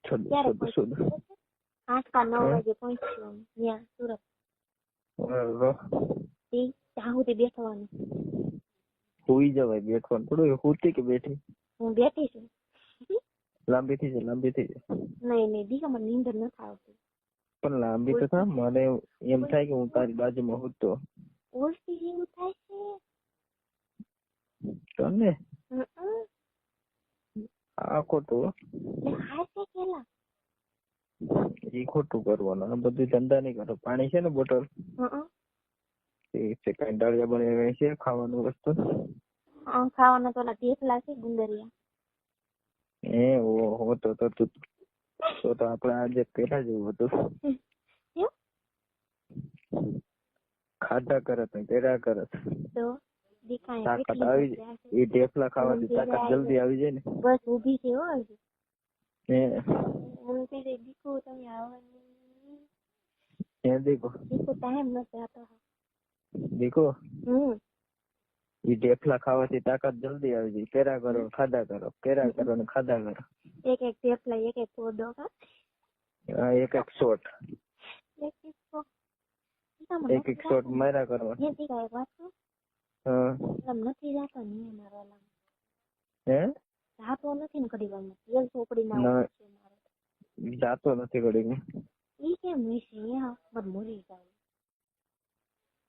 ક્યારે 14 8 કા 9 વાગે પહોંચ્યો ત્યાં સુરત. ત્યાં સુધી બેઠવાનું. હુઈ જવાય, બેઠવાનું થોડું. હુતી કે બેઠી? હું બેઠી છું. લાંબી થઈ જાય. નહીં દીકા મને નીંદર નથી આવતી. પણ લાંબી તો થા. મને એમ થાય કે હું તારી બાજુમાં હોતો. ઓળખી જેવું થાય છે તને આ ખોટું. એ ખોટું કરવાનું. આ બધું ધંધા નહીં કરો. પાણી છે ને બોટલ એ કંટાળિયા બને છે ખાવાનું વસ્તુ. ખાવાના તો ઢેફલા છે ગુંદરિયા. હો તો આપણે આજે પેલા જેવું હતું. ખાધા કરત ને પેલા કરત તો તાકાત આવી જાય. એ ઢેફલા ખાવાથી તાકાત જલ્દી આવી જાય ને. બસ ઊભી છે હો. દીકો એ ઢેફલા ખાવાથી તાકાત જલ્દી આવી જાય. પેરા કરો ખાધા કરો, પેરા કરો ને ખાધા કરો. એક ઢેફલા એક પોડો. એક શોટ માર્યા કરવા. નથી જાતો ને જાતો નથી ને ઘડી વાર તેલ ચોપડી ના જાતો નથી ઘડી. ઈ કેમ વિશે મરી જાય?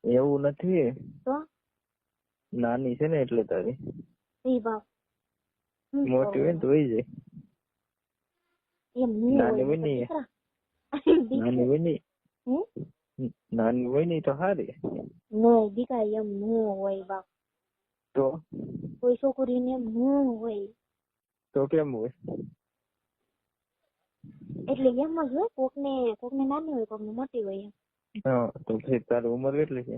એવું નથી તો નાની છે ને એટલે તારી. મોટી હોય ને તો હોય જાય. નાની હોય ને તો હારી. નહીં દીકા એમ ન હોય બાપ. તો કોઈ છોકરીને એમ ન હોય. તો કેમ હોય? એટલે એમ જ હોય. કોકને નાની હોય, કોકને મોટી હોય. હા તો પછી તારી ઉંમર કેટલી છે?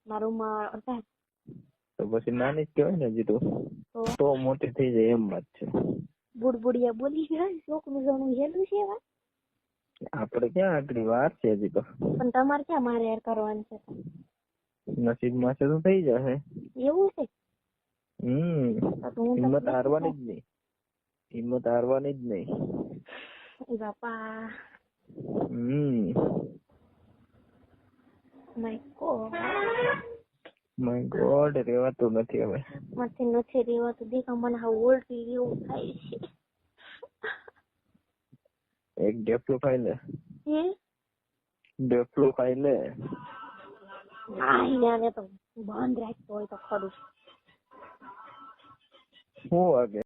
મારી ઉંમર 18. તો પછી નાની જ કહેવાય ને હજી તો મોટી થઈ જાય એમ વાત છે. બુડબુડિયા બોલી ગયા. છોકરું જણું હેલું છે. આપડે ક્યાં આગળ વાર છે હજી તો. પણ તમારે ક્યાં મારે યાર કરવાનું છે? નસીબમાં છે તો થઈ જશે. એવું છે? હિંમત હારવાની જ નહીં. હિંમત હારવાની જ નહીં. બાપા માય ગોડ રેવાતું નથી હવે. માથે નથી રેવાતું. દેખા મને હા ઓલટી જેવું થાય છે. એક ઢેફલું ખાઈ લે. ઢેફલું ખાઈ લે. તો બંધ રાખતો હોય તો ખરું. શું વાગે?